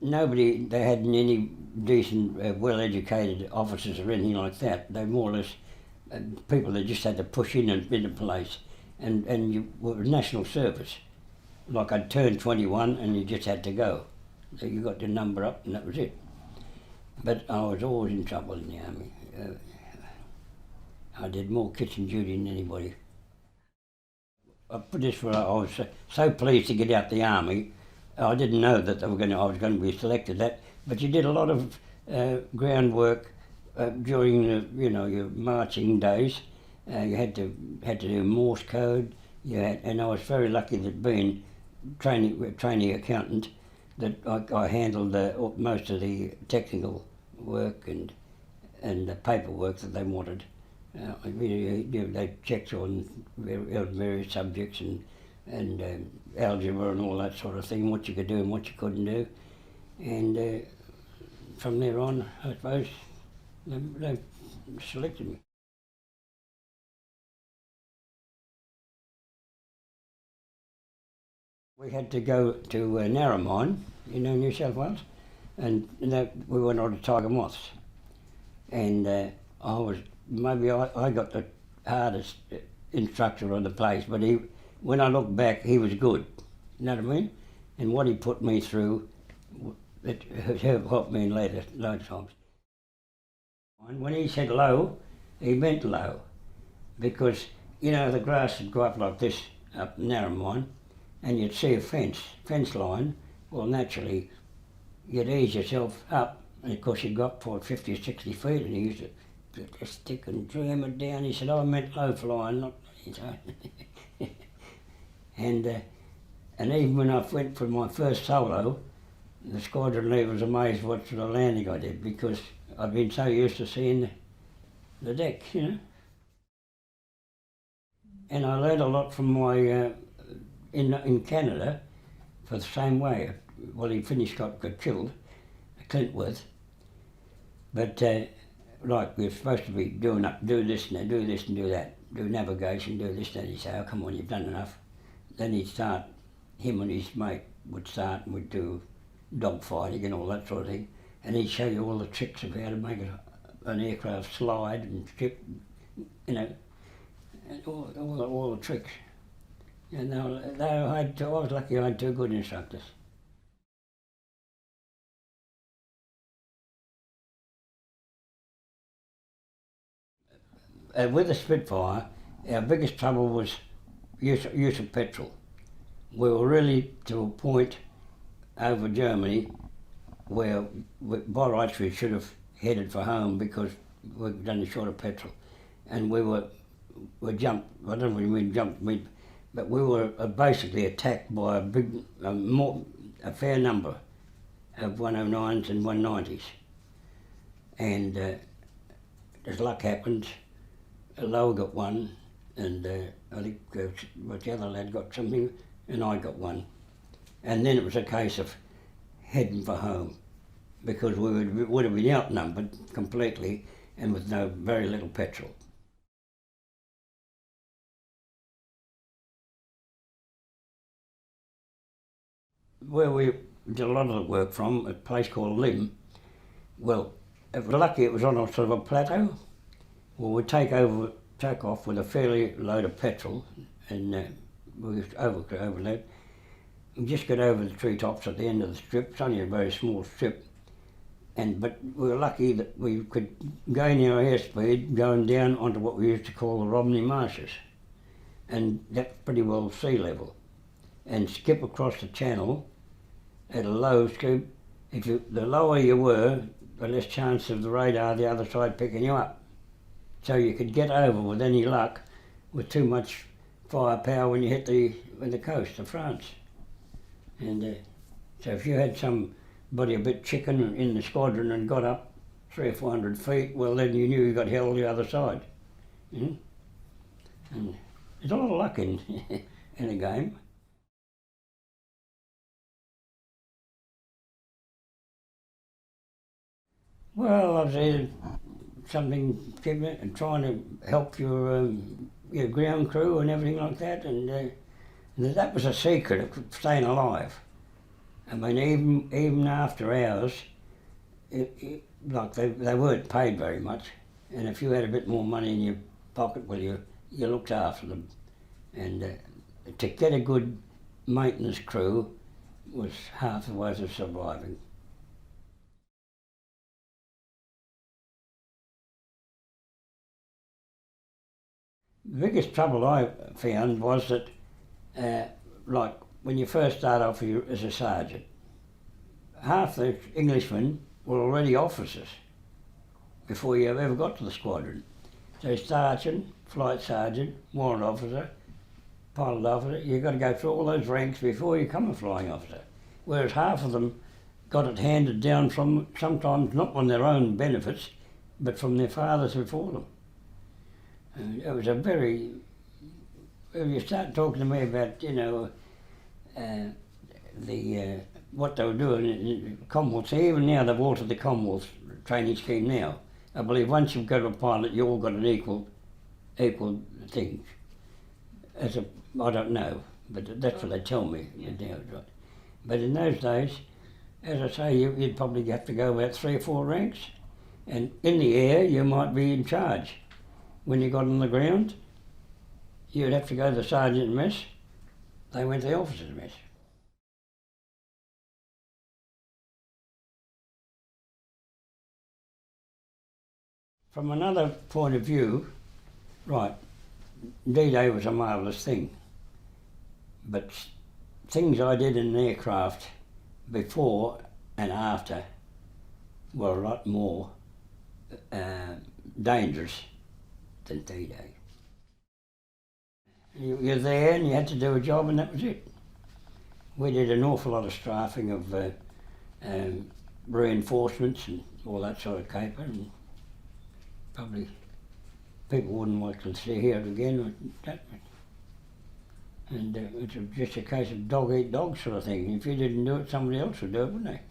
Nobody, they hadn't any decent, well-educated officers or anything like that. They more or less people that just had to push in and into place, and you were national service. Like I'd turned 21 and you just had to go. So you got your number up and that was it. But I was always in trouble in the army. I did more kitchen duty than anybody. I put this for, I was so pleased to get out the army. I didn't know that I was going to be selected. But you did a lot of groundwork during your marching days. You had to do Morse code. And I was very lucky that being trainee accountant, that I handled most of the technical work and the paperwork that they wanted. They checked on various subjects and algebra and all that sort of thing, what you could do and what you couldn't do. And from there on, I suppose, they selected me. We had to go to Narromine, New South Wales, and we went on to Tiger Moths. And I got the hardest instructor on the place, but when I look back, he was good. You know what I mean? And what he put me through, it helped me in later times. And when he said low, he meant low, because the grass would go up like this up Narromine, and you'd see a fence line. Well, naturally, you'd ease yourself up, and of course you'd go up for 50 or 60 feet, and he used to put a stick and jam it down. He said, I meant low flying, not... And even when I went for my first solo, the squadron leader was amazed what sort of landing I did, because I'd been so used to seeing the deck, And I learned a lot from my... in Canada, for the same way. Well, he finished, got killed, Clintworth. But like we're supposed to be do this and do this and do that, do navigation, do this and that. He'd say, oh come on, you've done enough. Then he'd start, him and his mate would start and we'd do dog fighting and all that sort of thing. And he'd show you all the tricks of how to make an aircraft slide and strip, and all the tricks. And I was lucky I had two good instructors. With the Spitfire, our biggest trouble was use of petrol. We were really to a point over Germany where by rights we should have headed for home because we'd done short of petrol. And we jumped, I don't know what you mean jumped, but we were basically attacked by a fair number of 109s and 190s. And as luck happened, Lowe got one, and I think the other lad got something, and I got one. And then it was a case of heading for home, because we would have been outnumbered completely and with very little petrol. Where we did a lot of the work from, a place called Lim, well, if we're lucky it was on a sort of a plateau. Well, we'd take off with a fairly load of petrol, and we overload. We just got over the treetops at the end of the strip. It's only a very small strip, but we were lucky that we could gain our airspeed going down onto what we used to call the Romney Marshes, and that's pretty well sea level, and skip across the channel at a low scoop. The lower you were, the less chance of the radar the other side picking you up. So you could get over with any luck with too much firepower when you hit the coast of France. And so if you had somebody a bit chicken in the squadron and got up 300 or 400 feet, well then you knew you got held the other side. And there's a lot of luck in a game. Well, I've said something and trying to help your ground crew and everything like that, and that was a secret of staying alive. I mean, even after hours, like they weren't paid very much, and if you had a bit more money in your pocket, well, you looked after them, and to get a good maintenance crew was half the way of surviving. The biggest trouble I found was that, like when you first start off as a sergeant, half the Englishmen were already officers before you ever got to the squadron. So sergeant, flight sergeant, warrant officer, pilot officer, you've got to go through all those ranks before you become a flying officer. Whereas half of them got it handed down from, sometimes not on their own benefits, but from their fathers before them. And it was a very, if you start talking to me about, you know, what they were doing in the Commonwealth, even now they've altered the Commonwealth training scheme now. I believe once you've got a pilot, you all got an equal thing. I don't know, but that's what they tell me. Yeah. Now, right. But in those days, as I say, you'd probably have to go about 3 or 4 ranks, and in the air you might be in charge. When you got on the ground, you'd have to go to the sergeant mess. They went to the officer's mess. From another point of view, right, D-Day was a marvellous thing, but things I did in an aircraft before and after were a lot more dangerous than D-Day. You're there and you had to do a job and that was it. We did an awful lot of strafing of reinforcements and all that sort of caper, and probably people wouldn't like to hear it again. And it's just a case of dog eat dog sort of thing. If you didn't do it, somebody else would do it, wouldn't they?